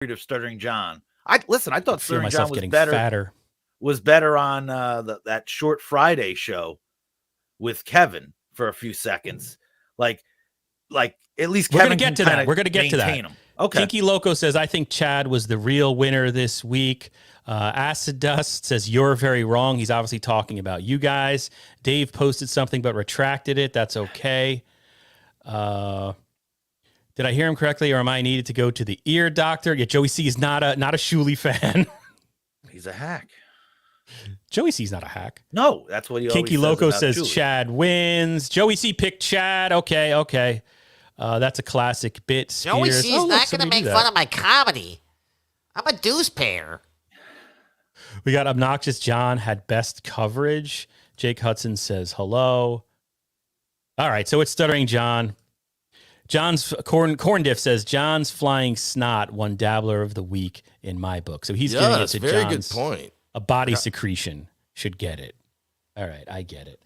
of Stuttering John. I thought Stuttering John was better. Fatter. Was better on that Short Friday show with Kevin for a few seconds. Like at least we're Kevin gonna get to that. We're gonna get to that. Him. Okay. Kinky Loco says, I think Chad was the real winner this week. Acid Dust says, you're very wrong. He's obviously talking about you guys. Dave posted something but retracted it. That's okay. Did I hear him correctly, or am I needed to go to the ear doctor? Yeah, Joey C is not a Shuli fan. He's a hack. Joey C's not a hack. No, that's what he Kinky always Loco says says Chad wins. Joey C picked Chad. Okay. That's a classic bit. Joey C's not going to make fun of my comedy. I'm a deuce pair. We got Obnoxious John had best coverage. Jake Hudson says hello. All right, so it's Stuttering John. John's Corn Diff says John's Flying Snot won Dabbler of the Week in my book. So he's giving it to very John's. Good point. A body secretion should get it. All right, I get it.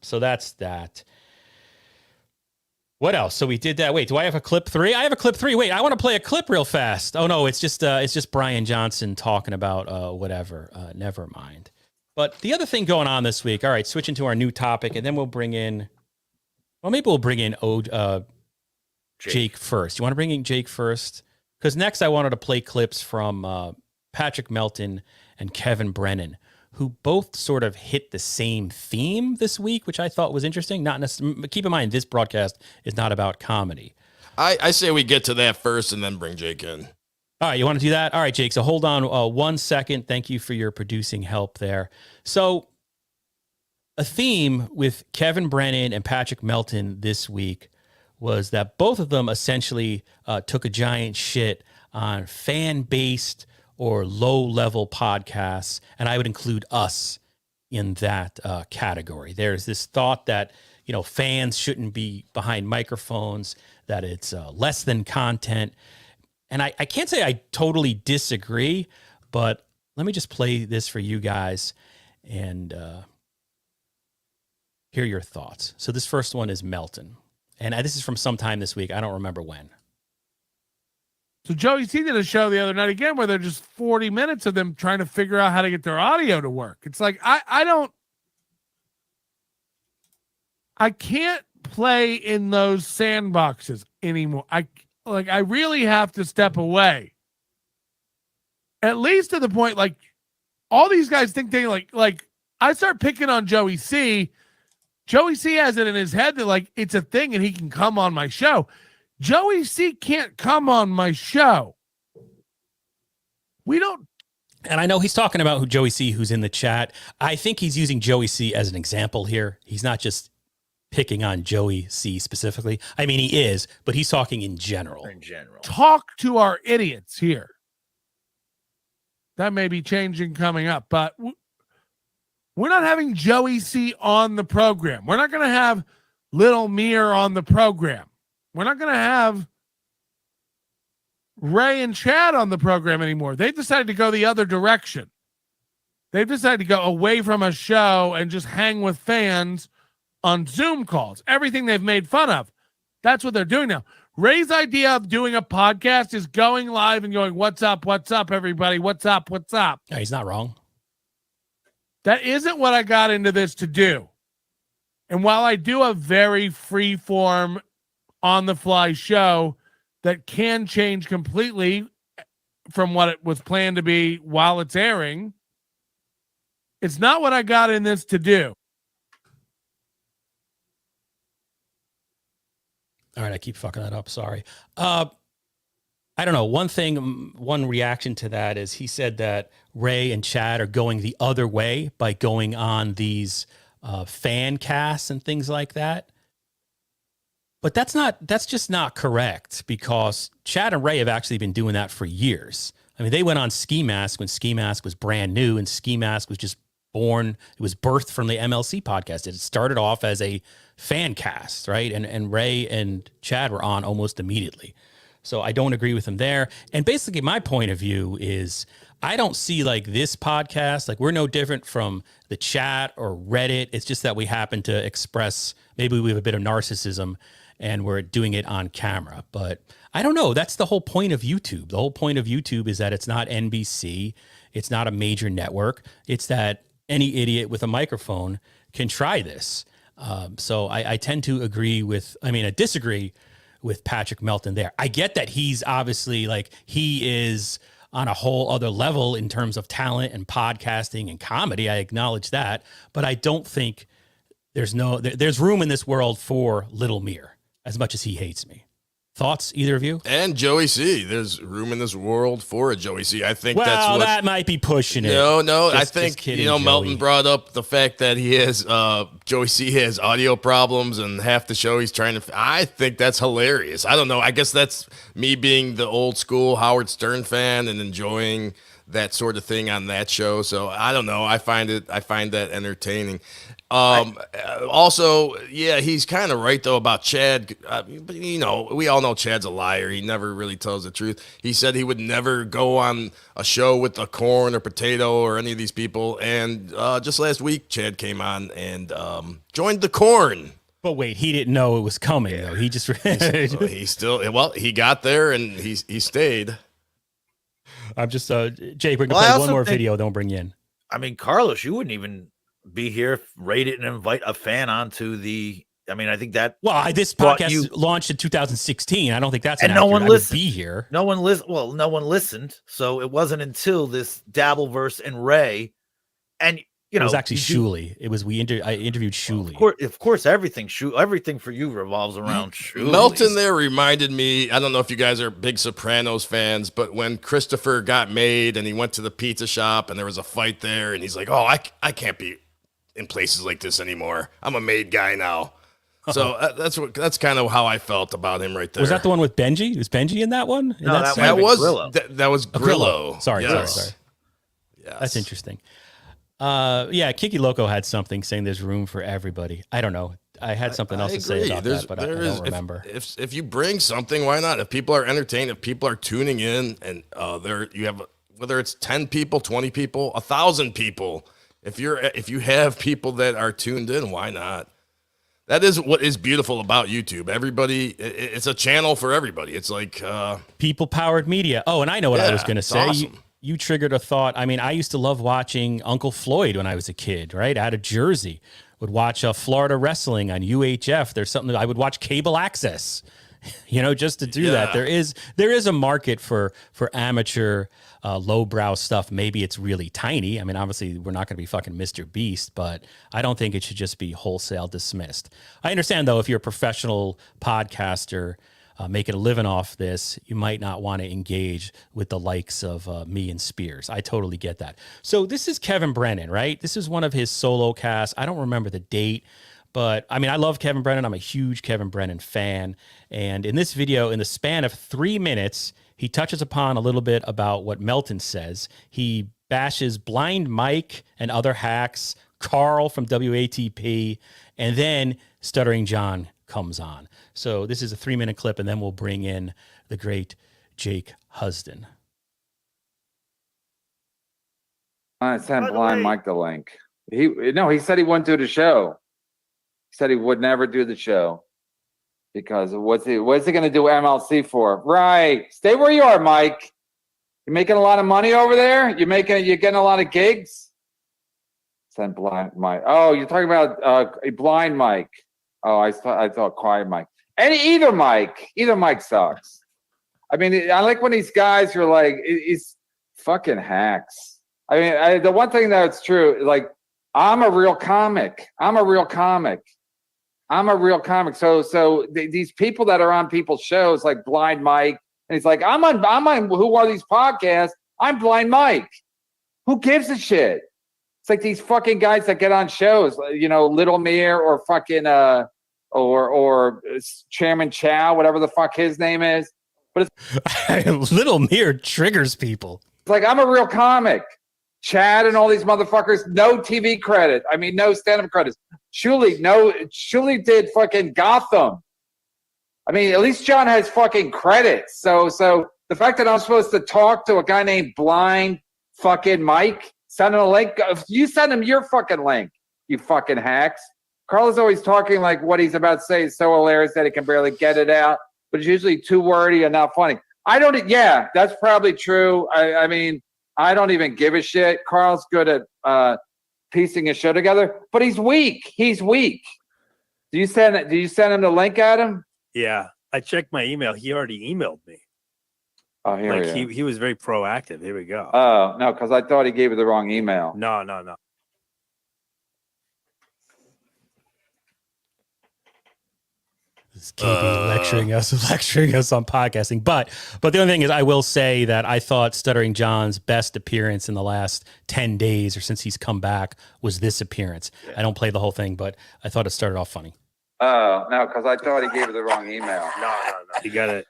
So that's that. What else? So we did that. Wait, do I have a clip 3? I have a clip 3. Wait, I want to play a clip real fast. Oh no, it's just Brian Johnson talking about whatever. Never mind. But the other thing going on this week. All right, switching to our new topic, and then we'll bring in. Well, maybe we'll bring in Jake first. You want to bring in Jake first? Because next I wanted to play clips from Patrick Melton and Kevin Brennan, who both sort of hit the same theme this week, which I thought was interesting. Not necessarily. Keep in mind, this broadcast is not about comedy. I say we get to that first and then bring Jake in. All right, you want to do that? All right, Jake. So hold on 1 second. Thank you for your producing help there. So a theme with Kevin Brennan and Patrick Melton this week was that both of them essentially took a giant shit on fan-based or low-level podcasts, and I would include us in that category. There's this thought that, fans shouldn't be behind microphones, that it's less than content. And I can't say I totally disagree, but let me just play this for you guys and hear your thoughts. So this first one is Melton. And this is from sometime this week. I don't remember when. So Joey C did a show the other night again where they're just 40 minutes of them trying to figure out how to get their audio to work. It's like, I can't play in those sandboxes anymore. I really have to step away. At least to the point, like, all these guys think they like I start picking on Joey C. Joey C has it in his head that like it's a thing and he can come on my show. Joey C can't come on my show. We don't. And I know he's talking about Joey C, who's in the chat. I think he's using Joey C as an example here. He's not just picking on Joey C specifically. I mean, he is, but he's talking in general. Talk to our idiots here. That may be changing coming up, but we're not having Joey C on the program. We're not going to have Little Mir on the program. We're not going to have Ray and Chad on the program anymore. They've decided to go the other direction. They've decided to go away from a show and just hang with fans on Zoom calls. Everything they've made fun of. That's what they're doing now. Ray's idea of doing a podcast is going live and going, what's up, everybody? What's up? Yeah, he's not wrong. That isn't what I got into this to do. And while I do a very free-form, on-the-fly show that can change completely from what it was planned to be while it's airing, it's not what I got in this to do. All right, I keep fucking that up. Sorry. I don't know. One reaction to that is he said that Ray and Chad are going the other way by going on these fan casts and things like that. But that's just not correct, because Chad and Ray have actually been doing that for years. I mean, they went on Ski Mask when Ski Mask was brand new, and Ski Mask was just born. It was birthed from the MLC podcast. It started off as a fan cast, right? And Ray and Chad were on almost immediately. So I don't agree with them there. And basically my point of view is I don't see like this podcast, like we're no different from the chat or Reddit. It's just that we happen to express, maybe we have a bit of narcissism and we're doing it on camera. But I don't know. That's the whole point of YouTube. The whole point of YouTube is that it's not NBC. It's not a major network. It's that any idiot with a microphone can try this. So I tend to disagree with Patrick Melton there. I get that he's obviously like, he is on a whole other level in terms of talent and podcasting and comedy. I acknowledge that, but I don't think there's room in this world for Little Mir as much as he hates me. Thoughts, either of you? And Joey C. There's room in this world for a Joey C. I think that might be pushing it. No. Just I think kidding, Melton Joey. brought up the fact that he has Joey C. has audio problems, and half the show he's trying to. I think that's hilarious. I don't know. I guess that's me being the old school Howard Stern fan and enjoying that sort of thing on that show. So I don't know. I find that entertaining. Also, yeah, he's kind of right though about Chad. But we all know Chad's a liar. He never really tells the truth. He said he would never go on a show with a Corn or Potato or any of these people. And just last week, Chad came on and joined the Corn. But wait, he didn't know it was coming though. He just he got there and he stayed. I'm just Jake. We're gonna play one more video, then we'll bring you in. I mean, Carlos, you wouldn't even be here if Ray didn't invite a fan onto the. I mean, I think that. Well, this podcast launched in 2016. I don't think that's and no one listened. Be here. No one listened. Well, no one listened. So it wasn't until this Dabbleverse and Ray, and it was actually Shuli. It was I interviewed Shuli. Of course, everything for you revolves around Shuli. Melton there reminded me. I don't know if you guys are big Sopranos fans, but when Christopher got made and he went to the pizza shop and there was a fight there, and he's like, "Oh, I can't be in places like this anymore. I'm a made guy now." So that's kind of how I felt about him right there. Was that the one with Benji? Was Benji in that one? No, that was Grillo. Sorry. Yes. That's interesting. Kiki Loco had something saying there's room for everybody. I don't know. I had something else to say about that, but I don't remember. If you bring something, why not? If people are entertained, if people are tuning in, and you have whether it's 10 people, 20 people, 1,000 people. If you have people that are tuned in, why not? That is what is beautiful about YouTube. Everybody, it's a channel for everybody. It's like people-powered media. Oh, and I know what I was going to say. Awesome. You triggered a thought. I mean, I used to love watching Uncle Floyd when I was a kid, right? Out of Jersey. Would watch Florida wrestling on UHF. There's something I would watch cable access, just to do that. There is a market for amateur lowbrow stuff. Maybe it's really tiny. I mean, obviously we're not going to be fucking Mr. Beast, but I don't think it should just be wholesale dismissed. I understand though, if you're a professional podcaster, making a living off this, you might not want to engage with the likes of me and Spears. I totally get that. So this is Kevin Brennan, right? This is one of his solo casts. I don't remember the date, but I mean, I love Kevin Brennan. I'm a huge Kevin Brennan fan. And in this video, in the span of 3 minutes, he touches upon a little bit about what Melton says. He bashes Blind Mike and other hacks, Carl from WATP, and then Stuttering John comes on. So this is a 3-minute clip, and then we'll bring in the great Jake Husden. I sent Blind Mike the link. He said he wouldn't do the show. He said he would never do the show because what's he going to do MLC for? Right. Stay where you are, Mike. You're making a lot of money over there. You're getting a lot of gigs. Sent Blind Mike. Oh, you're talking about a Blind Mike. Oh, I thought Quiet Mike. Either Mike sucks. I mean, I like when these guys are like, he's fucking hacks. I mean, the one thing that's true, like, I'm a real comic. So these people that are on people's shows, like Blind Mike, and he's like, I'm on Who Are These Podcasts? I'm Blind Mike. Who gives a shit? It's like these fucking guys that get on shows, Little Mir or fucking or Chairman Chow, whatever the fuck his name is. But it's Little Mir triggers people. It's like, I'm a real comic. Chad and all these motherfuckers, no TV credit. I mean, no stand-up credits. Shuli did fucking Gotham. I mean, at least John has fucking credits. So the fact that I'm supposed to talk to a guy named Blind fucking Mike, send him a link. If you send him your fucking link, you fucking hacks. Carl is always talking like what he's about to say is so hilarious that he can barely get it out, but it's usually too wordy and not funny. Yeah, that's probably true. I mean, I don't even give a shit. Carl's good at piecing a show together, but he's weak. He's weak. Do you send him the link, Adam? Yeah, I checked my email. He already emailed me. Oh, here Like he was very proactive. Here we go. Oh, no, because I thought he gave you the wrong email. No. This is KB lecturing us on podcasting. But the only thing is, I will say that I thought Stuttering John's best appearance in the last 10 days or since he's come back was this appearance. Yeah. I don't play the whole thing, but I thought it started off funny. Oh, no, because I thought he gave you the wrong email. No. You gotta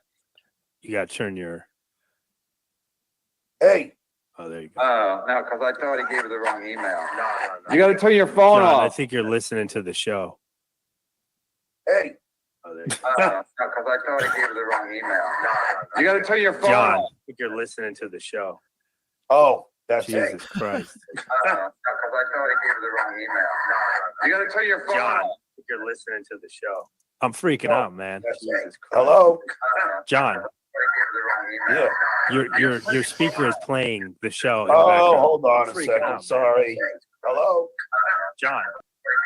turn your. Hey. Oh, there you go. Oh, no, because I thought he gave you the wrong email. No. You got to turn your phone John, off. I think you're listening to the show. Hey. Oh, there you go. No, because I thought he gave you the wrong email. You got to turn your phone John, off. I think you're listening to the show. Oh, that's Jesus it. Christ. Because I thought he gave you the wrong email. You got to turn your phone John, I off. think you're listening to the show. I'm freaking out, man. Jesus Christ. Hello. John. Yeah. Your speaker is playing the show. Oh, hold on a second. Out, sorry. Hello. John.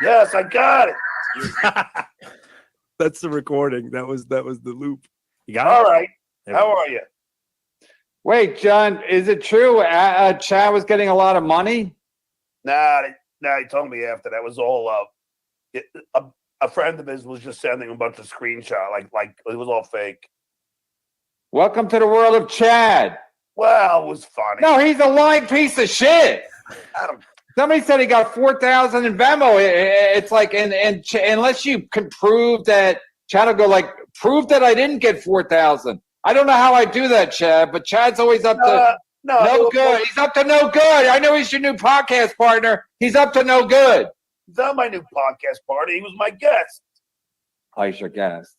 Yes, I got it. That's the recording. That was the loop. You got All it? right. How are you? Wait, John, is it true Chad was getting a lot of money? Nah, he told me after that was all a friend of his was just sending a bunch of screenshots, like it was all fake. Welcome to the world of Chad. Well, it was funny. No, he's a lying piece of shit. Somebody said he got 4,000 in Venmo. It's like, and unless you can prove that, Chad will go like, prove that I didn't get 4,000. I don't know how I do that, Chad, but Chad's always up to no good. He's up to no good. I know he's your new podcast partner. He's up to no good. He's not my new podcast partner. He was my guest. Oh, he's your guest.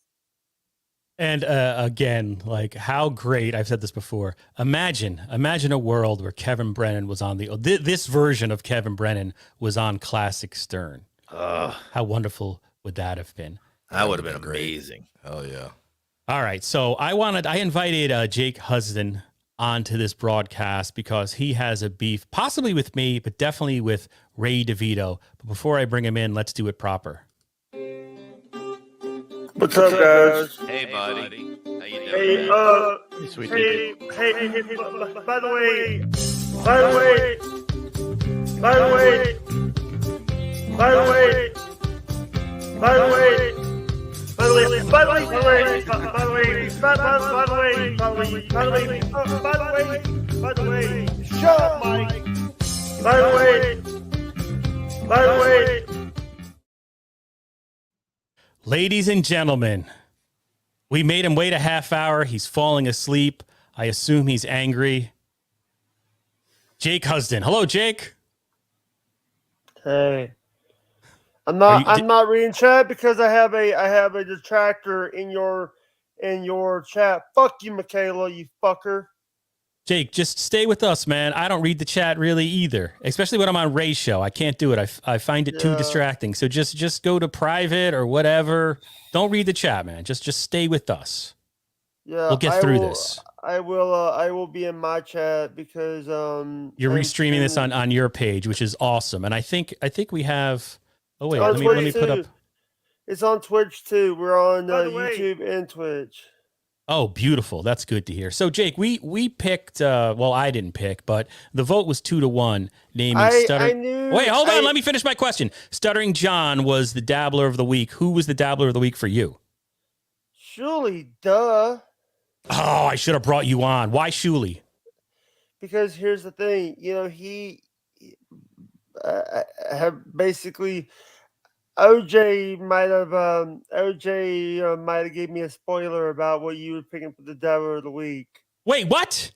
And again, like how great, I've said this before, imagine a world where Kevin Brennan was on this version of Kevin Brennan was on Classic Stern. How wonderful would that have been? That would have been amazing. Hell yeah. All right. So I invited Jake Husden onto this broadcast because he has a beef, possibly with me, but definitely with Ray DeVito. But before I bring him in, let's do it proper. What's up, guys? Hey, buddy. How you doing? Hey, by the way, shut up, Mike. By the way. Ladies and gentlemen, we made him wait a half hour. He's falling asleep. I assume he's angry. Jake Husden. Hello, Jake. Hey. I'm not reading chat because I have a detractor in your chat. Fuck you, Michaela, you fucker. Jake, just stay with us, man. I don't read the chat really either, especially when I'm on Ray's show. I can't do it. I find it too distracting. So just go to private or whatever. Don't read the chat, man. Just stay with us. Yeah, we'll get through this. I will be in my chat because you're restreaming this on your page, which is awesome. And I think we have. Oh wait, let me put up. It's on Twitch too. We're on YouTube and Twitch. Oh, beautiful. That's good to hear. So, Jake, we picked, well, I didn't pick, but the vote was 2-1, naming Stuttering. Wait, hold on. Let me finish my question. Stuttering John was the Dabbler of the Week. Who was the Dabbler of the Week for you? Shuli, duh. Oh, I should have brought you on. Why Shuli? Because here's the thing. You know, he have basically... OJ might have gave me a spoiler about what you were picking for the Dabbler of the Week. Wait, what?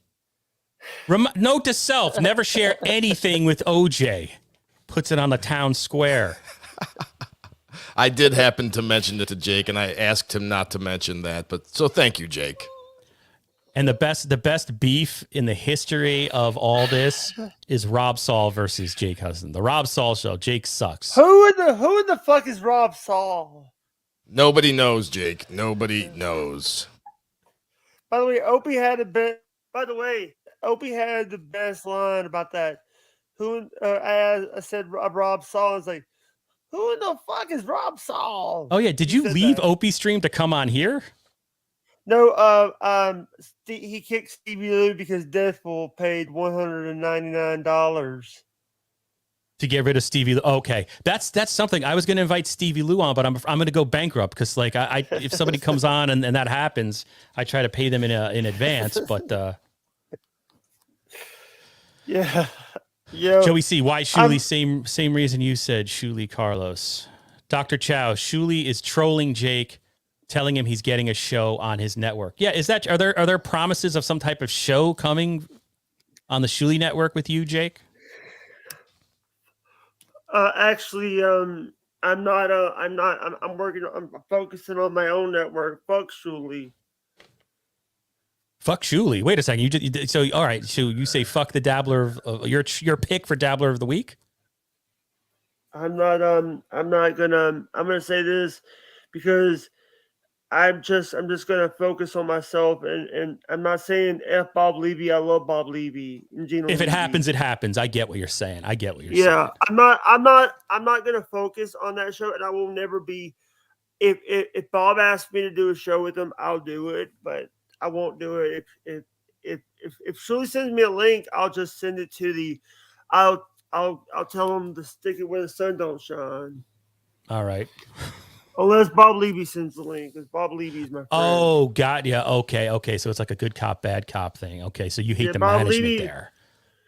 Note to self: never share anything with OJ. Puts it on the town square. I did happen to mention it to Jake, and I asked him not to mention that. But so thank you, Jake. And the best beef in the history of all this is Rob Saul versus Jake Hudson. The Rob Saul show. Jake sucks. Who in the fuck is Rob Saul? Nobody knows, Jake. Nobody knows. By the way, Opie had a bit. By the way, Opie had the best line about that. Who? I said Rob Saul. It's like, who in the fuck is Rob Saul? Oh yeah, did you leave Opie stream to come on here? No. He kicked Stevie Lou because Deathpool paid $199 to get rid of Stevie Lou. Okay, that's something. I was going to invite Stevie Lou on, but I'm going to go bankrupt because like I if somebody comes on and that happens, I try to pay them in advance. But yeah. Joey C. Why Shuli? Same reason you said, Shuli Carlos. Dr. Chow, Shuli is trolling Jake, telling him he's getting a show on his network. Yeah, are there promises of some type of show coming on the Shuli network with you, Jake? Actually, I'm not. I'm working. I'm focusing on my own network. Fuck Shuli. Fuck Shuli. Wait a second. So all right. So you say fuck the Dabbler of your pick for Dabbler of the Week? I'm not gonna say this because I'm just gonna focus on myself and I'm not saying F Bob Levy. I love Bob Levy and Gino. If it Levy. happens, it happens. I get what you're saying. saying. Yeah, I'm not gonna focus on that show, and I will never be. If Bob asks me to do a show with him, I'll do it, but I won't do it. If Shuli sends me a link, I'll just send it to the. I'll tell him to stick it where the sun don't shine. All right. Unless Bob Levy sends the link, because Bob Levy's my friend. Oh, got ya. Okay. So it's like a good cop, bad cop thing. Okay, so you hate the Bob management Levy, there.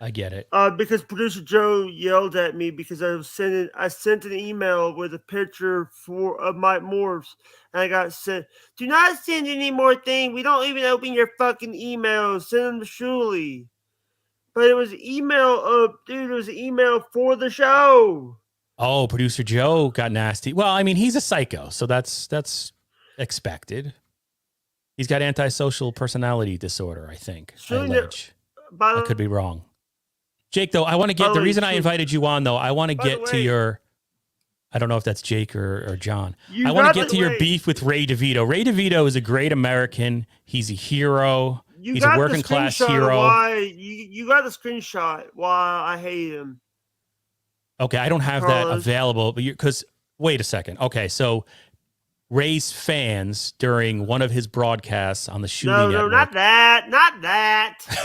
I get it. Because producer Joe yelled at me because I sent an email with a picture of Mike Morse, and I got sent. Do not send any more things. We don't even open your fucking emails. Send them to Shuli. But it was email dude. It was an email for the show. Oh, producer Joe got nasty. Well, I mean, he's a psycho, so that's expected. He's got antisocial personality disorder, I think. I could be wrong. Jake, though, I want to get the reason I invited you on, though. I want to get to your. I don't know if that's Jake or John. I want to get to your beef with Ray DeVito. Ray DeVito is a great American. He's a hero. He's a working class hero. You got the screenshot why I hate him. Okay, I don't have that available, but because wait a second. Okay, so Ray's fans during one of his broadcasts on the Shuli Network. No, not that.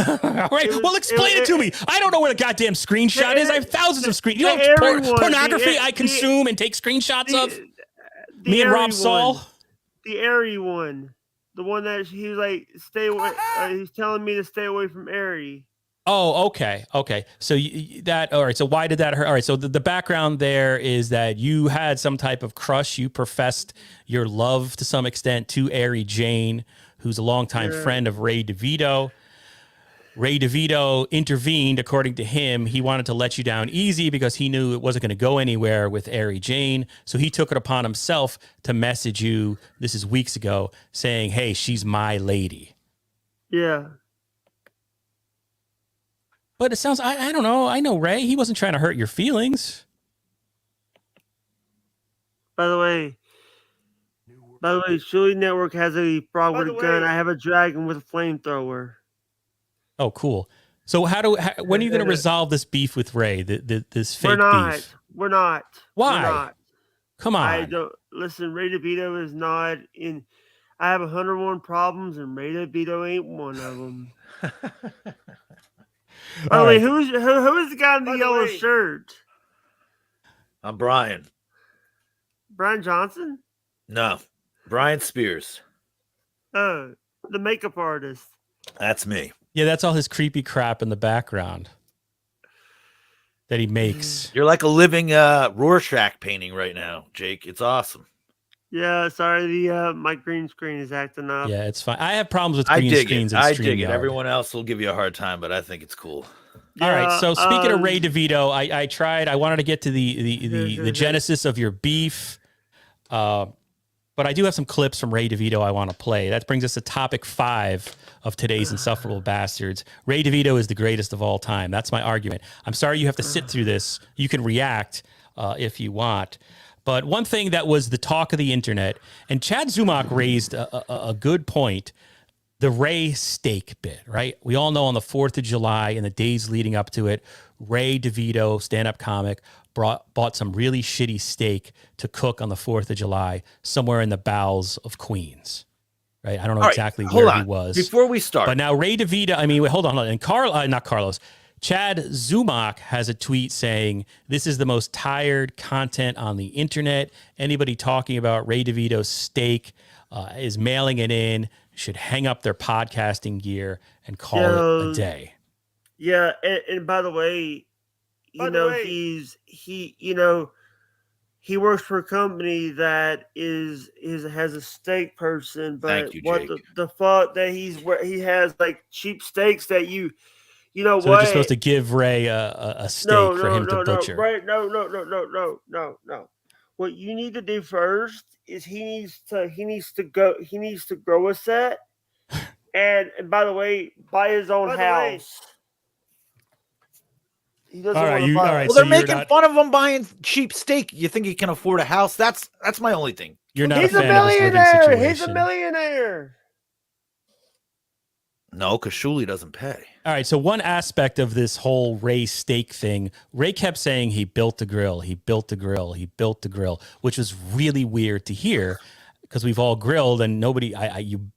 All right, explain it to me. I don't know where the goddamn screenshot is. I have thousands of screenshots. You know pornography I consume and take screenshots of? Me and Rob Saul? The Airy one. The one that he was like, stay away. He's telling me to stay away from Airy. Oh, okay. So all right. So why did that hurt? All right. So the background there is that you had some type of crush. You professed your love to some extent to Ari Jane, who's a longtime friend of Ray DeVito. Ray DeVito intervened. According to him, he wanted to let you down easy because he knew it wasn't going to go anywhere with Ari Jane. So he took it upon himself to message you. This is weeks ago, saying, "Hey, she's my lady." Yeah. But it sounds, I don't know. I know Ray. He wasn't trying to hurt your feelings. By the way, Shuli Network has a frog with a gun. I have a dragon with a flamethrower. Oh, cool. So when are you going to resolve this beef with Ray? This fake beef? We're not. Why? We're not. Come on. I don't listen. Ray DeVito is not in. I have 101 problems, and Ray DeVito ain't one of them. By the way, who is the guy in the yellow shirt? I'm Brian. Brian Johnson? No, Brian Spears. Oh, the makeup artist. That's me. Yeah, that's all his creepy crap in the background that he makes. You're like a living Rorschach painting right now, Jake. It's awesome. Yeah, sorry, my green screen is acting up. Yeah, it's fine. I have problems with green screens. I dig it. Everyone else will give you a hard time, but I think it's cool. All right. So speaking of Ray DeVito, I tried. I wanted to get to the genesis of your beef. But I do have some clips from Ray DeVito I want to play. That brings us to topic 5 of today's Insufferable Bastards. Ray DeVito is the greatest of all time. That's my argument. I'm sorry you have to sit through this. You can react if you want. But one thing that was the talk of the internet, and Chad Zumock raised a good point, the Ray steak bit, right? We all know on the 4th of July and the days leading up to it, Ray DeVito, stand-up comic, bought some really shitty steak to cook on the 4th of July somewhere in the bowels of Queens, right? I don't know exactly where he was. Before we start. But now Ray DeVito, wait, hold on. And Chad Zumock has a tweet saying, this is the most tired content on the internet. Anybody talking about Ray DeVito's steak is mailing it in, should hang up their podcasting gear and call it a day. Yeah, and by the way, he works for a company that has a steak person, but the thought that he has like cheap steaks that so what? So they're just supposed to give Ray a steak for him to butcher. Right? No. What you need to do first is he needs to grow a set, and by the way, buy his own house. He doesn't want to buy. Well, they're making fun of him buying cheap steak. You think he can afford a house? That's my only thing. You're not. He's a millionaire. He's a millionaire. No, because Shuli doesn't pay. All right. So one aspect of this whole Ray steak thing, Ray kept saying he built the grill, which was really weird to hear because we've all grilled and you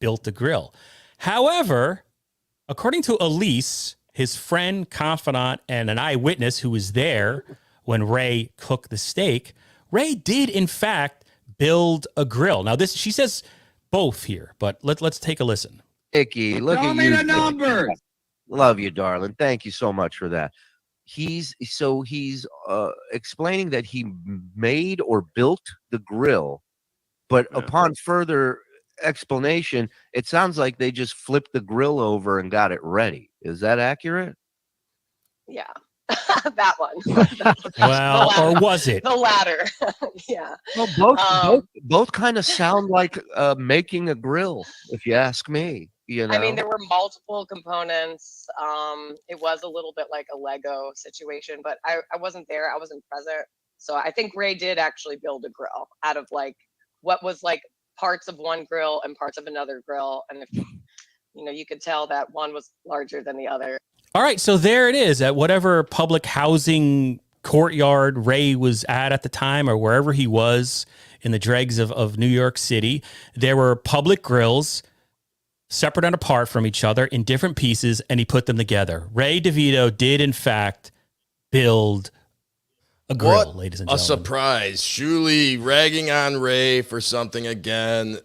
built the grill. However, according to Elise, his friend, confidant, and an eyewitness who was there when Ray cooked the steak, Ray did in fact build a grill. Now she says both here, but let's take a listen. Icky, look at you. The numbers. Love you, darling. Thank you so much for that. He's explaining that he made or built the grill, but upon further explanation, it sounds like they just flipped the grill over and got it ready. Is that accurate? Yeah. That one. Well, or was it? The latter. Yeah. Well, both kind of sound like making a grill, if you ask me. You know? I mean, there were multiple components. It was a little bit like a Lego situation, but I wasn't there. I wasn't present. So I think Ray did actually build a grill out of like what was like parts of one grill and parts of another grill. And if you could tell that one was larger than the other. All right, so there it is at whatever public housing courtyard Ray was at the time or wherever he was in the dregs of New York City. There were public grills separate and apart from each other in different pieces, and he put them together. Ray DeVito did, in fact, build a grill, ladies and gentlemen. A surprise. Shuli ragging on Ray for something again.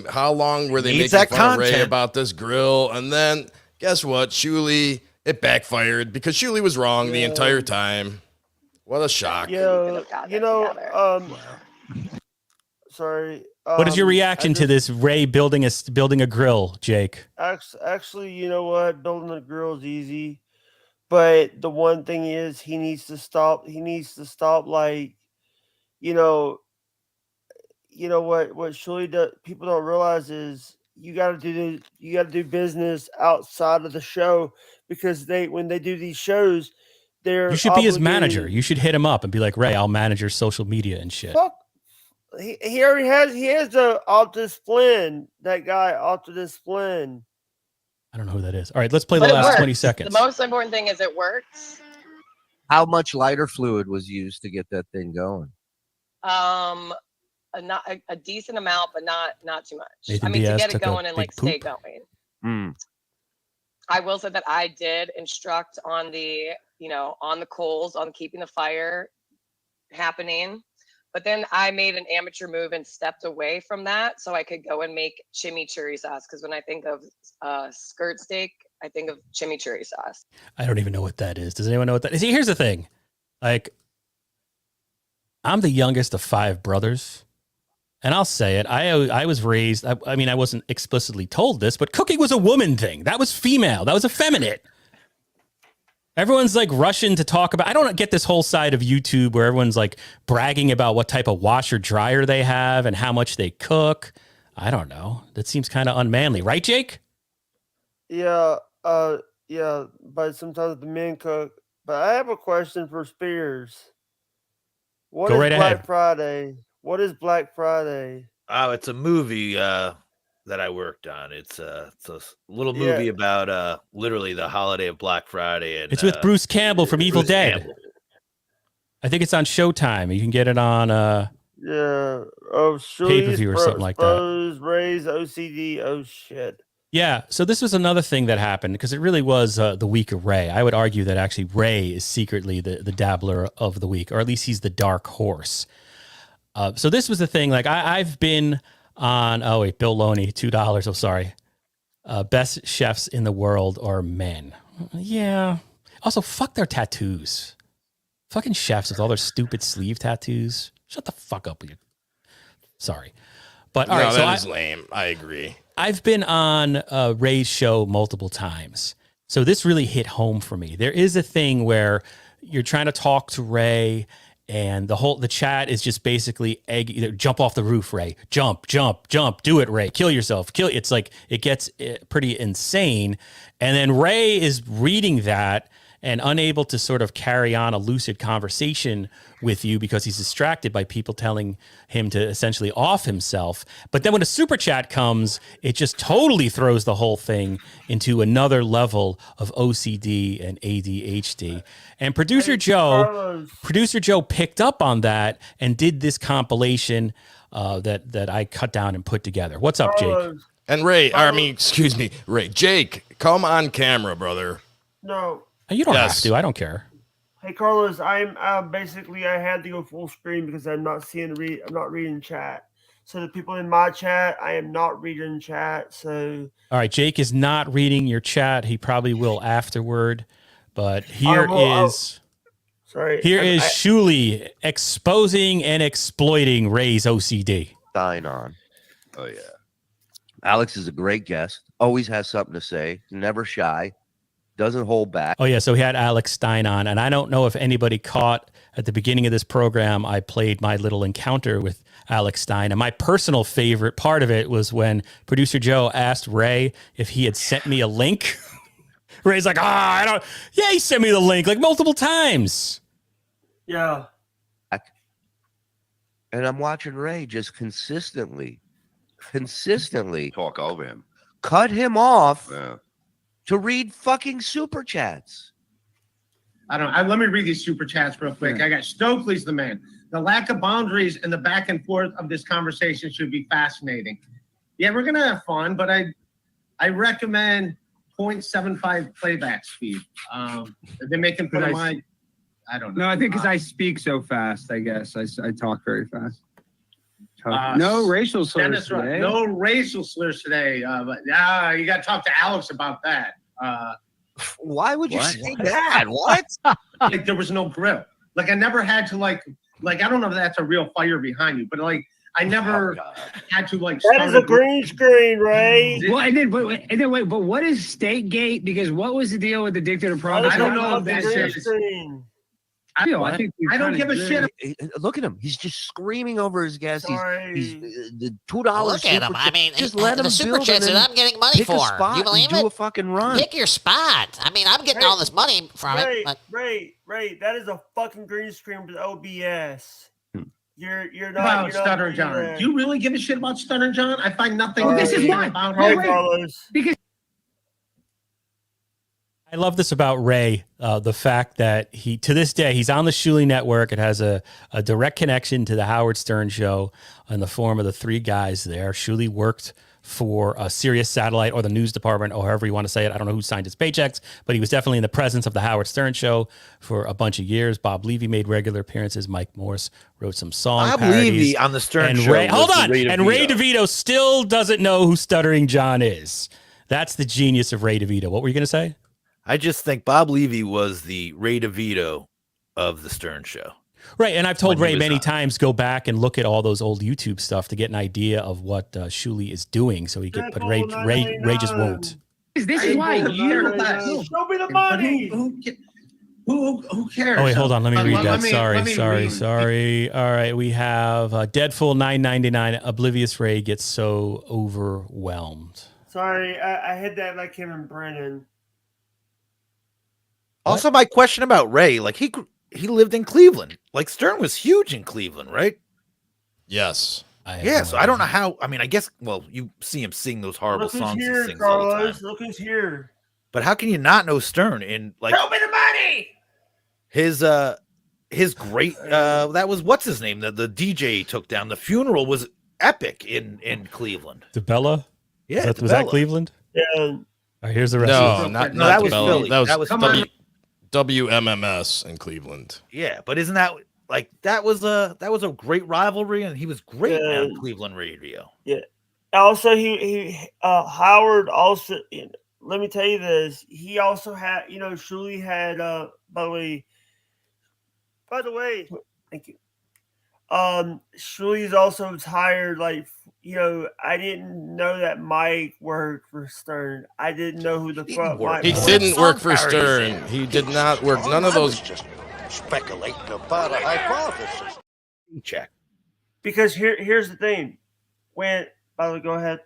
How long were they making fun of Ray about this grill? And then, guess what? Shuli... it backfired because Shuli was wrong the entire time. What a shock. Sorry. What is your reaction to this Ray building a grill, Jake? Actually, you know what? Building a grill is easy. But the one thing is he needs to stop. Like, what Shuli does, people don't realize is you got to do business outside of the show. Because when they do these shows, you should be his manager. You should hit him up and be like, Ray, I'll manage your social media and shit. Fuck. He already has. He has Altus Flynn. That guy, Altus Flynn. I don't know who that is. All right, let's play the last 20 seconds. The most important thing is it works. How much lighter fluid was used to get that thing going? A decent amount, but not too much. Nathan to Diaz get it took going a and big stay poop. going. I will say that I did instruct on the coals, on keeping the fire happening. But then I made an amateur move and stepped away from that so I could go and make chimichurri sauce. Because when I think of skirt steak, I think of chimichurri sauce. I don't even know what that is. Does anyone know what that is? See, here's the thing. Like, I'm the youngest of 5 brothers. And I'll say it. I was raised, I wasn't explicitly told this, but cooking was a woman thing. That was female. That was effeminate. Everyone's like rushing to talk about. I don't get this whole side of YouTube where everyone's like bragging about what type of washer dryer they have and how much they cook. I don't know. That seems kind of unmanly, right, Jake? Yeah, yeah, but sometimes the men cook. But I have a question for Spears. What Go is right Black ahead. Friday? What is Black Friday? Oh, it's a movie that I worked on. It's a little movie Yeah. about literally the holiday of Black Friday, and It's with Bruce Campbell from Evil Bruce Dead. Campbell. I think it's on Showtime. You can get it on Yeah. Oh, pay-per-view or something like that. Raise OCD. Oh shit. Yeah, so this was another thing that happened because it really was the week of Ray. I would argue that actually Ray is secretly the dabbler of the week, or at least he's the dark horse. So this was the thing. Like I've been on. Oh wait, Bill Loney, $2. Oh sorry. Best chefs in the world are men. Yeah. Also, fuck their tattoos. Fucking chefs with all their stupid sleeve tattoos. Shut the fuck up with you. Sorry, but all right. So that is lame. I agree. I've been on Ray's show multiple times. So this really hit home for me. There is a thing where you're trying to talk to Ray and the chat is just basically jump off the roof, Ray. Jump, do it, Ray. Kill yourself. It's like it gets pretty insane. And then Ray is reading that and unable to sort of carry on a lucid conversation with you because he's distracted by people telling him to essentially off himself. But then when a super chat comes, it just totally throws the whole thing into another level of OCD and ADHD. And producer Joe picked up on that and did this compilation that I cut down and put together. What's up, Jake? And Ray, excuse me, Ray. Jake, come on camera, brother. No. You don't have to. I don't care. Hey Carlos, I'm basically I had to go full screen because I'm not I'm not reading chat. So the people in my chat, I am not reading chat. So all right, Jake is not reading your chat. He probably will afterward. But here is Shuli exposing and exploiting Ray's OCD. Sign on. Oh yeah. Alex is a great guest. Always has something to say. Never shy. Doesn't hold back. Oh, yeah. So he had Alex Stein on. And I don't know if anybody caught at the beginning of this program, I played my little encounter with Alex Stein. And my personal favorite part of it was when producer Joe asked Ray if he had sent me a link. Ray's like, yeah, he sent me the link like multiple times. Yeah. And I'm watching Ray just consistently talk over him, cut him off. Yeah. To read fucking super chats. Let me read these super chats real quick. I got Stokely's the man. The lack of boundaries and the back and forth of this conversation should be fascinating. Yeah, we're gonna have fun, but I recommend 0.75 playback speed. They make him put on my. I don't know. No, I think because I speak so fast. I guess I talk very fast. No racial slurs today. No racial slurs today. But you got to talk to Alex about that. Why would you say that? What? Like there was no grill. Like I never had to like I don't know if that's a real fire behind you, but like I never had to like. That is a green screen, Ray. Well, and then wait, but what is State-gate? Because what was the deal with the dictator promise? I don't know if that's I don't give a shit. Look at him. He's just screaming over his guests. He's the $2. Look at him. I mean, just let him the super chats that I'm getting money for. You believe it? Do a fucking run. Pick your spot. I mean, I'm getting all this money from it. But... Ray, that is a fucking green screen with OBS. You're not about Stuttering John. Do you really give a shit about Stuttering John? I find nothing. This is why. Because I love this about Ray, the fact that he, to this day, he's on the Shuli Network. It has a direct connection to the Howard Stern show in the form of the three guys there. Shuli worked for Sirius Satellite or the news department, or however you want to say it. I don't know who signed his paychecks, but he was definitely in the presence of the Howard Stern show for a bunch of years. Bob Levy made regular appearances. Mike Morse wrote some song Bob parodies. Levy on the Stern and show. Ray DeVito still doesn't know who Stuttering John is. That's the genius of Ray DeVito. What were you going to say? I just think Bob Levy was the Ray DeVito of the Stern show. Right, and I've told Ray many times, go back and look at all those old YouTube stuff to get an idea of what Shuli is doing, so he could. But Ray just won't. This is why you show me the money. Who cares? Oh wait, hold on. Let me read that. let me Sorry. All right, we have Deadpool 999. Oblivious Ray gets so overwhelmed. Sorry, I had that like Kevin Brennan. Also, my question about Ray, like he lived in Cleveland. Like Stern was huge in Cleveland, right? Yes. Yeah, so I don't know how. I mean, I guess. Well, you see him sing those horrible Look who's songs he here, sings all the time. Carlos. Look who's here. But how can you not know Stern in like Show me the money. his great that was what's his name, the DJ he took down. The funeral was epic in Cleveland. DeBella? Yeah, was that Cleveland? Yeah. All right, here's the rest. No, of not that was DeBella. Philly. That was Come on. WMMS in Cleveland. Yeah, but isn't that like that was a great rivalry, and he was great on Cleveland radio. Yeah. Also, he Howard also. Let me tell you this. He also had, Shuli had. By the way, thank you. Shuli's also retired. Like, I didn't know that Mike worked for Stern. I didn't know who the fuck Mike. He didn't work for Stern. He did not work. None of those. Just speculating about a hypothesis. Check. Because here's the thing. By the way, go ahead.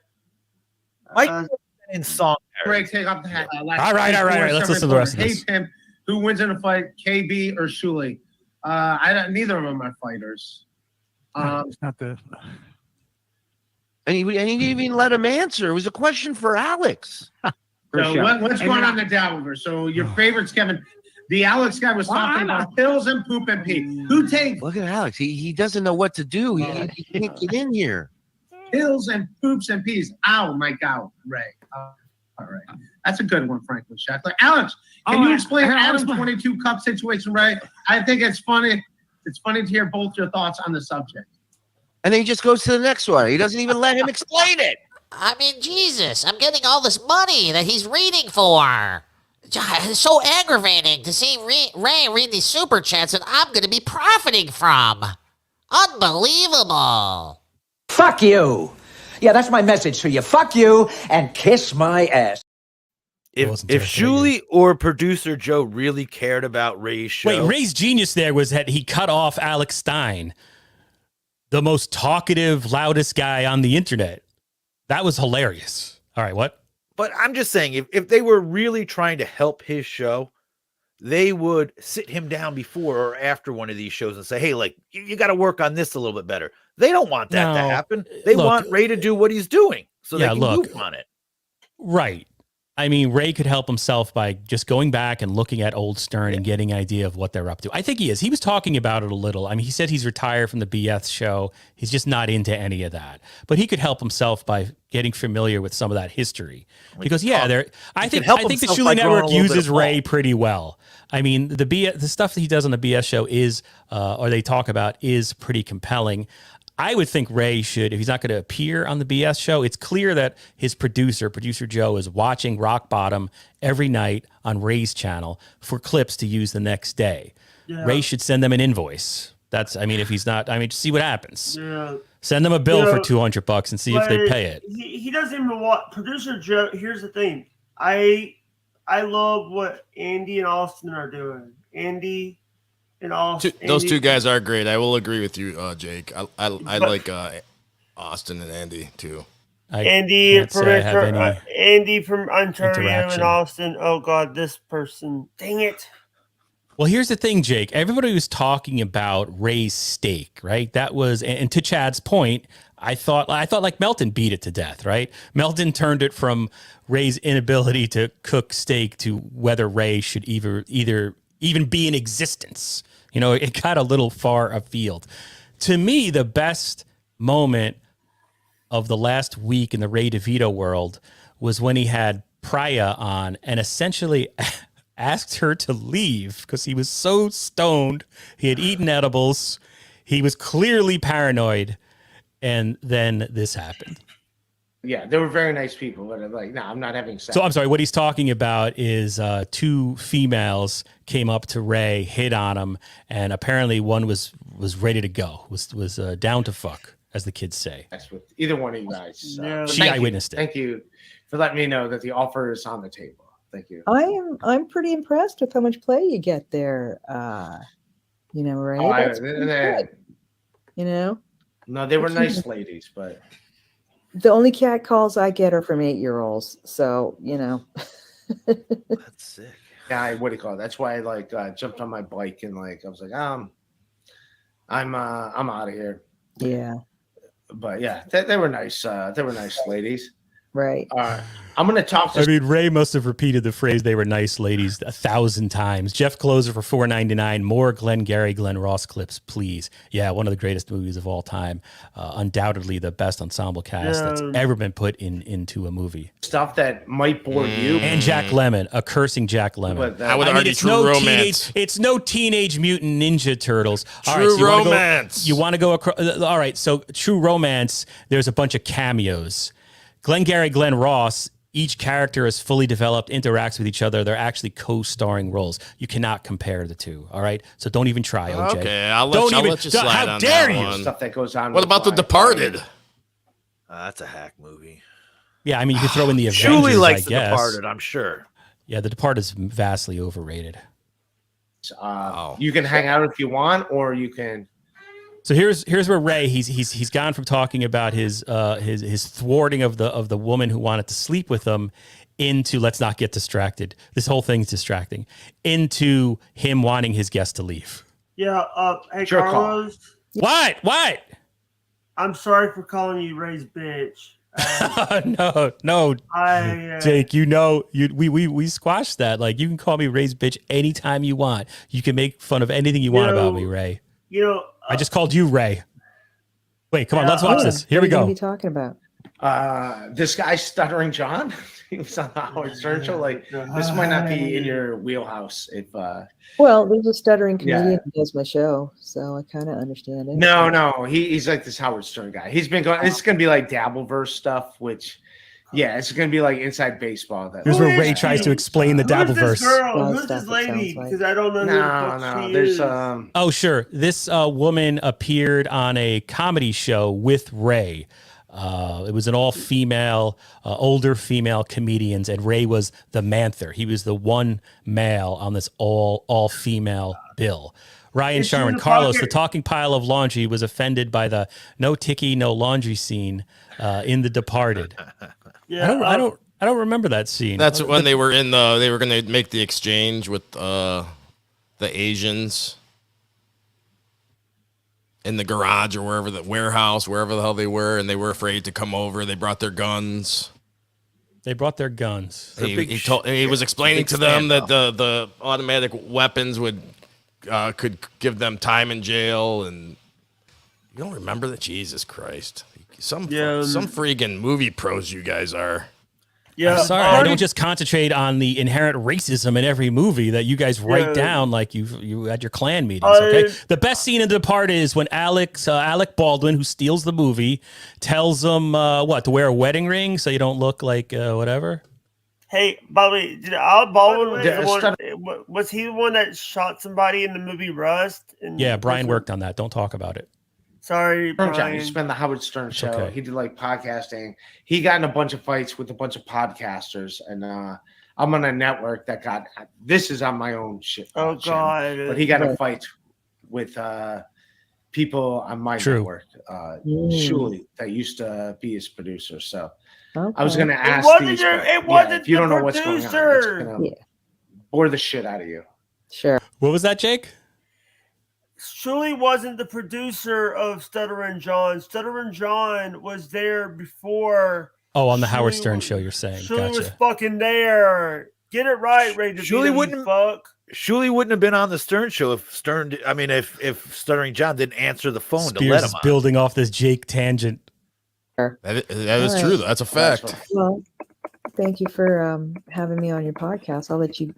Mike in song. Greg, take off the hat. All right. Let's listen to the rest of this. Hey, Tim, who wins in a fight, KB or Shuli? Neither of them are fighters. It's not the. And he didn't even let him answer. It was a question for Alex. So what's going on in the Dower? So your favorites, Kevin. The Alex guy was talking about pills and poop and pee. Who takes Look at Alex. He doesn't know what to do. He can't get in here. pills and poops and peas? Oh my God, Ray. All right, that's a good one, Franklin Shackler. Alex, can you explain Adam's 22 cup situation, Ray? I think it's funny. It's funny to hear both your thoughts on the subject. And then he just goes to the next one. He doesn't even let him explain it. I mean, Jesus, I'm getting all this money that he's reading for. It's so aggravating to see Ray read these super chats that I'm going to be profiting from. Unbelievable. Fuck you. Yeah, that's my message to you. Fuck you and kiss my ass. If Shuli or producer Joe really cared about Ray's show. Wait, Ray's genius there was that he cut off Alex Stein, the most talkative, loudest guy on the internet. That was hilarious. All right, what? But I'm just saying, if they were really trying to help his show, they would sit him down before or after one of these shows and say, hey, like, you got to work on this a little bit better. They don't want that to happen. They want Ray to do what he's doing so they can move on it. Right. I mean, Ray could help himself by just going back and looking at old Stern and getting an idea of what they're up to. I think he is. He was talking about it a little. I mean, he said he's retired from the BS show. He's just not into any of that. But he could help himself by getting familiar with some of that history. Because I think the Shuli Network uses Ray pretty well. I mean, the stuff that he does on the BS show is, or they talk about, is pretty compelling. I would think Ray should, if he's not going to appear on the BS show, it's clear that his producer Joe, is watching Rock Bottom every night on Ray's channel for clips to use the next day. Yeah. Ray should send them an invoice. If he's not, just see what happens. Yeah. Send them a bill for $200 and see if they pay it. He doesn't even want producer Joe. Here's the thing. I love what Andy and Austin are doing. Andy and Austin. Those two guys are great. I will agree with you, Jake. I like Austin and Andy too. Andy from Ontario and Austin. Oh God, this person. Dang it. Well, here's the thing, Jake. Everybody was talking about Ray's steak, right? That was, and to Chad's point, I thought like Melton beat it to death, right? Melton turned it from Ray's inability to cook steak to whether Ray should even be in existence. It got a little far afield. To me, the best moment of the last week in the Ray DeVito world was when he had Praya on and essentially asked her to leave because he was so stoned. He had eaten edibles. He was clearly paranoid. And then this happened. Yeah, they were very nice people, but no, I'm not having sex. So I'm sorry, what he's talking about is two females came up to Ray, hit on him, and apparently one was ready to go, was down to fuck, as the kids say. That's with either one of you guys. She eyewitnessed it. Thank you for letting me know that the offer is on the table. Thank you. I'm pretty impressed with how much play you get there. You know, Ray. Oh, That's pretty good. You know? No, they were nice ladies, but The only cat calls I get are from 8-year-olds. So, you know. That's sick. yeah, what do you call it? That's why I like jumped on my bike and like I was like, I'm out of here. Yeah. But yeah, they were nice. They were nice ladies. Right. I'm gonna talk to I mean, Ray must have repeated the phrase "they were nice ladies" 1,000 times. Jeff Closer for $4.99. More Glengarry Glen Ross clips, please. Yeah, one of the greatest movies of all time. Undoubtedly the best ensemble cast that's ever been put into a movie. stuff that might bore you. And Jack Lemmon, a cursing Jack Lemmon. But I would argue it's romance. It's no Teenage Mutant Ninja Turtles. All right, True so romance. you want to go across? All right, so True Romance. There's a bunch of cameos. Glengarry Glen Ross. Each character is fully developed, interacts with each other. They're actually co-starring roles. You cannot compare the two. All right, so don't even try, OJ. Okay, I'll let you slide How on dare that you? one. Stuff that goes on. What about The Departed? That's a hack movie. Yeah, I mean, you could throw in the Avengers. Julie likes I The guess. Departed, I'm sure. Yeah, The Departed is vastly overrated. You can hang out if you want, or you can. So here's where Ray he's gone from talking about his thwarting of the woman who wanted to sleep with him into let's not get distracted. This whole thing's distracting into him wanting his guest to leave. Yeah. Hey, Sure, Carlos. What? I'm sorry for calling you Ray's bitch. No, I Jake. You know, we squashed that. Like you can call me Ray's bitch anytime you want. You can make fun of anything you want about me, Ray. You know, I just called you Ray. Wait, come on, let's watch this. Here we What are go. you talking about? This guy Stuttering John. He was on the Howard Stern show. Like this might not be in your wheelhouse. If Well, there's a stuttering Yeah. comedian who does my show, so I kind of understand it. no, he's like this Howard Stern guy. He's been going. It's gonna be like Dabbleverse stuff, which. Yeah, it's gonna be like inside baseball. Here's where Ray tries to explain the who's this Dabbleverse. girl? Who's this lady? Because I don't know who the fuck she there's is. Oh, sure. This woman appeared on a comedy show with Ray. It was an all-female, older female comedians, and Ray was the Manther. He was the one male on this all-female bill. Ryan Is she in Sharman, the Carlos, the pocket? talking pile of laundry, was offended by the no ticky, no laundry scene in The Departed. Yeah, I don't remember that scene. That's when they were they were going to make the exchange with the Asians in the garage or wherever, the warehouse, wherever the hell they were, and they were afraid to come over. They brought their guns. They brought their guns. He was explaining to them that the automatic weapons could give them time in jail, and you don't remember that? Jesus Christ! Some freaking movie pros you guys are. Yeah, I'm sorry, I don't just concentrate on the inherent racism in every movie that you guys write Yeah. down like you at your Klan meetings. Okay, the best scene in The Departed is when Alec Baldwin, who steals the movie, tells them what to wear a wedding ring so you don't look like whatever. Hey, by the way, did Alec Baldwin was, Yeah, the one, was he the one that shot somebody in the movie Rust? Yeah, Brian worked on that. Don't talk about it. Sorry, Stern John, Brian. he spent the Howard Stern show. okay. He did like podcasting. He got in a bunch of fights with a bunch of podcasters, and I'm on a network that got. This is on my own shit. Oh, channel. God. But he got in a fight with people on my True. network. Shuli, that used to be his producer. So Okay. I was going to ask wasn't these. your- but, it wasn't if you the don't know what's going on, it's producer. gonna Yeah. bore the shit out of you. Sure. What was that, Jake? Shuli wasn't the producer of Stuttering John. Stuttering John was there before. Oh, on the Howard Shuli Stern was- show, you're saying. Shuli was Gotcha. fucking there. Get it right, Ray DeVito. Shuli you wouldn't- fuck. Shuli wouldn't have been on the Stern show if if Stuttering John didn't answer the phone to Spears let is him on. building off this Jake tangent. That is All true. right. That's a fact. Well, thank you for having me on your podcast. I'll let you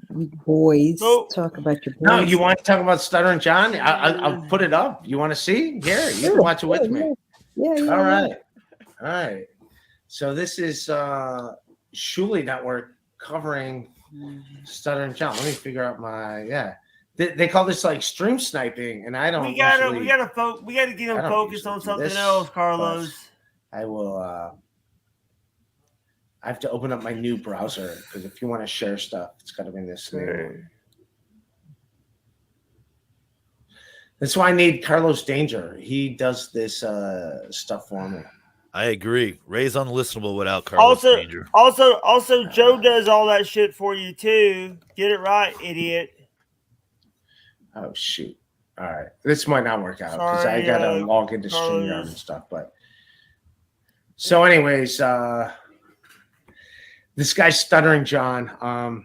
boys talk about your. No, boys. you want to talk about Stuttering John? I'll put it up. You want to see? Here, you Sure, can watch it with yeah, me. Yeah, yeah. All yeah. right. All right. So this is Shuli Network covering Stuttering John. Let me figure out my They call this like stream sniping, and I don't. We gotta usually- get him I don't focused usually on do something this, else, but Carlos. I will. I have to open up my new browser because if you want to share stuff, it's got to be in this new one. That's why I need Carlos Danger. He does this stuff for me. I agree. Ray's unlistenable without Carlos Danger. Also, Joe does all that shit for you too. Get it right, idiot. Oh shoot! All right, this might not work out because I gotta log into StreamYard and stuff. But so, anyways, this guy's Stuttering John.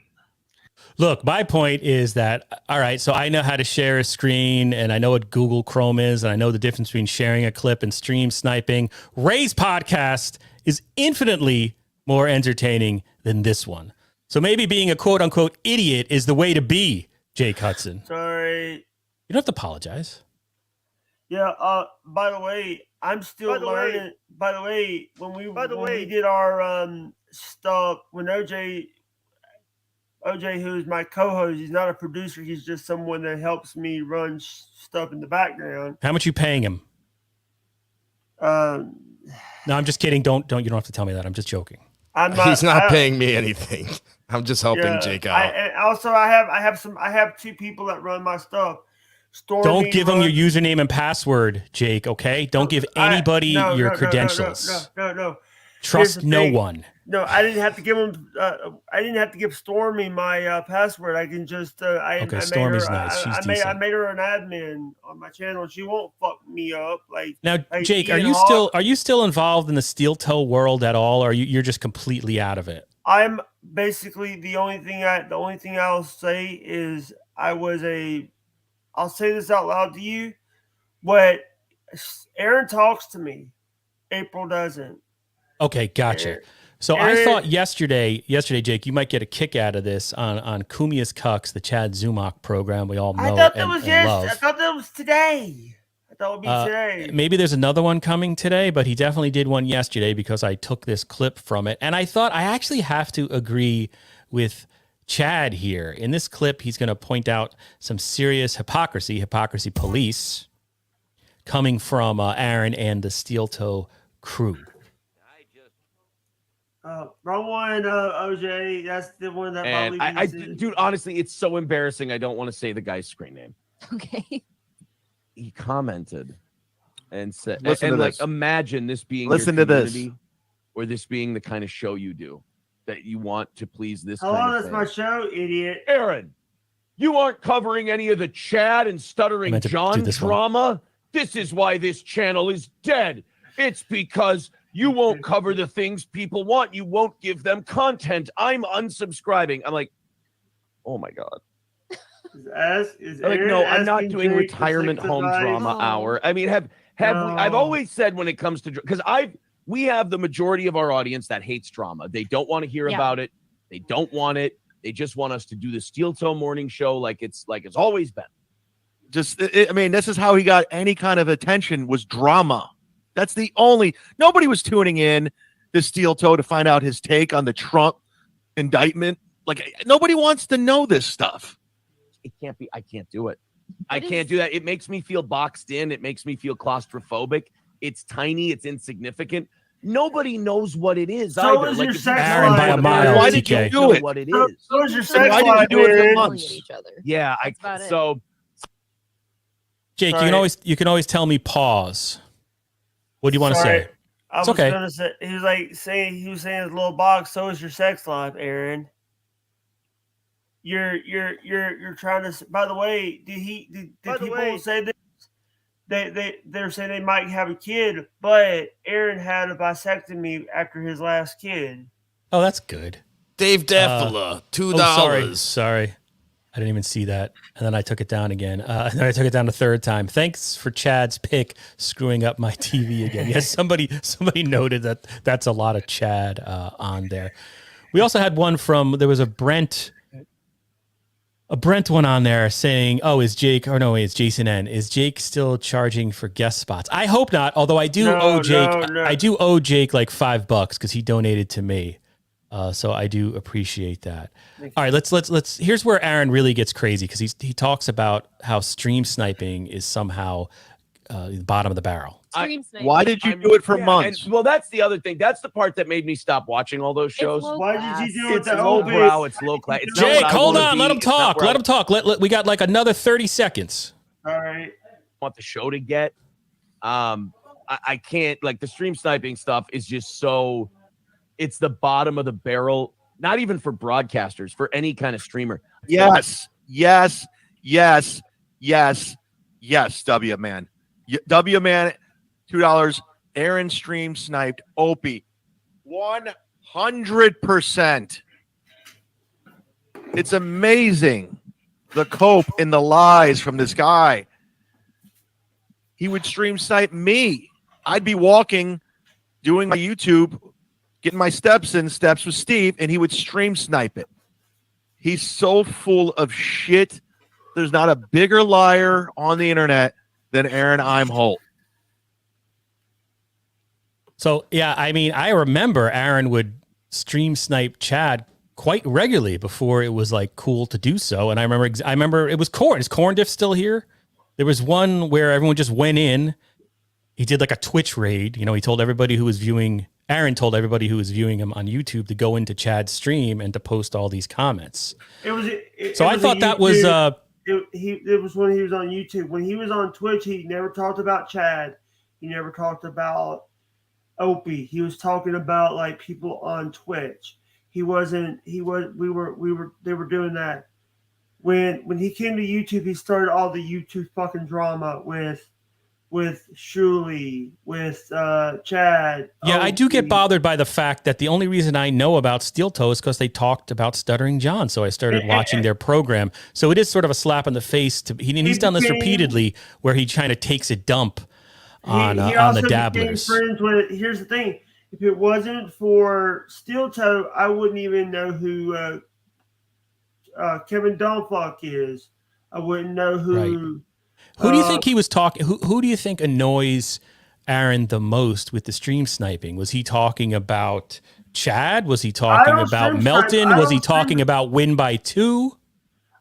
Look, my point is that, all right, so I know how to share a screen and I know what Google Chrome is and I know the difference between sharing a clip and stream sniping. Ray's podcast is infinitely more entertaining than this one. So maybe being a quote unquote idiot is the way to be, Jake Hudson. Sorry. You don't have to apologize. Yeah, by the way, I'm still learning. By the way, when we did our stuff, when OJ, who's my co-host, he's not a producer. He's just someone that helps me run stuff in the background. How much you paying him? No, I'm just kidding. Don't. You don't have to tell me that. I'm just joking. He's not paying me anything. I'm just helping Jake out. I have two people that run my stuff. Don't give them your username and password, Jake. Okay? Don't give anybody your credentials. No. Trust no one. No, I didn't have to give him. I didn't have to give Stormy my password. I can just. Stormy's nice. She's decent. I made her an admin on my channel. She won't fuck me up. Now, Jake, Ian are you still involved in the steel toe world at all, or you're just completely out of it? I'm basically the only thing I'll say is I'll say this out loud to you. What Aaron talks to me, April doesn't. Okay, gotcha. So I thought yesterday, Jake, you might get a kick out of this on Kumia's Cucks, the Chad Zumach program we all know and love. I thought that was today. I thought it would be today. Maybe there's another one coming today, but he definitely did one yesterday because I took this clip from it. And I thought I actually have to agree with Chad here. In this clip, he's going to point out some serious hypocrisy police coming from Aaron and the Steel Toe crew. Wrong one, OJ. That's the one that probably. Dude, honestly, it's so embarrassing. I don't want to say the guy's screen name. Okay. He commented and said, Listen to this. imagine this being Listen your to this. community, or this being the kind of show you do, that you want to please this. Hello, kind of that's my show, idiot. Aaron, you aren't covering any of the Chad and Stuttering John drama. This is why this channel is dead. It's because you won't cover the things people want. You won't give them content. I'm unsubscribing. I'm like, oh my God. No, I'm not doing retirement home drama hour. I mean, I've always said when it comes to, because we have the majority of our audience that hates drama. They don't want to hear about it. They don't want it. They just want us to do the Steel Toe morning show like it's always been. This is how he got any kind of attention, was drama. That's the only. Nobody was tuning in to Steel Toe to find out his take on the Trump indictment. Like, nobody wants to know this stuff. It can't be. I can't do it. I can't do that. It makes me feel boxed in. It makes me feel claustrophobic. It's tiny. It's insignificant. Nobody knows what it is. So either. is Like, your if sex you- life. By a mile, Why did you TK. do it? What it is? So is your sex Why did life, you do it for Aaron? months? Yeah, so Jake, Sorry. you can always tell me pause. What do you want to Sorry. say? I was okay. gonna say he was saying his little box. So is your sex life, Aaron. You're trying to. By the way, did people say that they're saying they might have a kid, but Aaron had a vasectomy after his last kid. Oh, that's good. Dave Daffala, $2. Sorry. I didn't even see that. And then I took it down again. And then I took it down a third time. Thanks for Chad's pick screwing up my TV again. Yes, somebody noted that that's a lot of Chad on there. We also had one there was a Brent one on there saying, it's Jason N. Is Jake still charging for guest spots? I hope not, although I do owe Jake. No. I do owe Jake like $5 because he donated to me. So I do appreciate that. All right, let's here's where Aaron really gets crazy because he talks about how stream sniping is somehow bottom of the barrel. Why did you do it for months? Well, that's the other thing. That's the part that made me stop watching all those shows. Why did you do it It's the lowbrow. It's low class. It's not Jake, what I hold wanna on. be. Let him It's not talk. where Let him talk. We got like another 30 seconds. All right. want the show to get. I can't, like, the stream sniping stuff is just so, it's the bottom of the barrel, not even for broadcasters, for any kind of streamer. Yes, W man. W man, $2. Aaron stream sniped Opie. 100%. It's amazing. The cope and the lies from this guy. He would stream snipe me. I'd be walking, doing my YouTube, getting my steps with Steve, and he would stream snipe it. He's so full of shit. There's not a bigger liar on the internet than Aaron Imholt. So, yeah, I mean, I remember Aaron would stream snipe Chad quite regularly before it was like cool to do so. And I remember it was Corn. Is Corn Diff still here? There was one where everyone just went in. He did like a Twitch raid. You know, he told everybody who was viewing, Aaron told everybody who was viewing him on YouTube to go into Chad's stream and to post all these comments. It was when he was on YouTube. When he was on Twitch, he never talked about Chad. He never talked about Opie. He was talking about like people on Twitch. They were doing that. When he came to YouTube, he started all the YouTube fucking drama with Shuli, with Chad. Yeah, I do get bothered by the fact that the only reason I know about Steel Toe is because they talked about Stuttering John. So I started watching their program. So it is sort of a slap in the face. He's done this repeatedly where he kind of takes a dump on the dabblers. Here's the thing. If it wasn't for Steel Toe, I wouldn't even know who Kevin Donfuck is. I wouldn't know who... Right. Who do you think he was talking? Who do you think annoys Aaron the most with the stream sniping? Was he talking about Chad? Was he talking about Melton? Was he talking about Win by 2?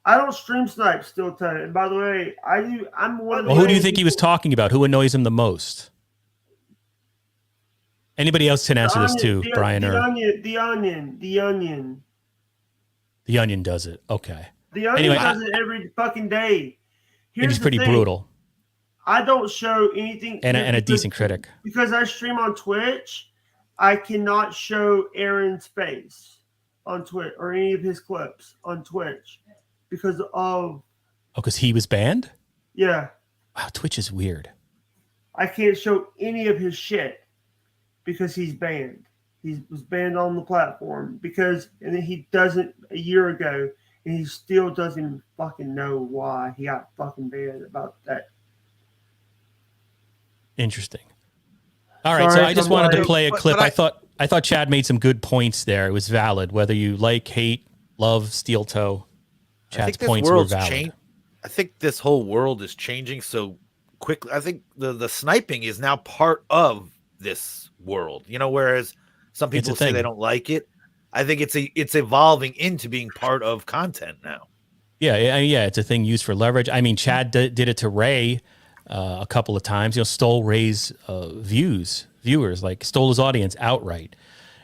I don't stream snipe Steel Toe. And by the way, I'm one of the... Well, who do you think he was talking about? Who annoys him the most? Anybody else can answer this too, Brian? The Onion. The Onion does it. Okay. The Onion does it every fucking day. He's pretty brutal. I don't show anything. And a decent critic. Because I stream on Twitch, I cannot show Aaron's face on Twitch or any of his clips on Twitch because of... Oh, because he was banned? Yeah. Wow, Twitch is weird. I can't show any of his shit because he's banned. He was banned on the platform and then he doesn't a year ago. And he still doesn't fucking know why he got fucking banned about that. Interesting. All right, so I just wanted to play a clip. I thought Chad made some good points there. It was valid. Whether you like, hate, love Steel Toe, Chad's points were valid. I think this whole world is changing so quickly. I think the sniping is now part of this world. You know, whereas some people say they don't like it. I think it's evolving into being part of content now. Yeah, it's a thing used for leverage. I mean, Chad did it to Ray a couple of times. Stole Ray's viewers, like stole his audience outright.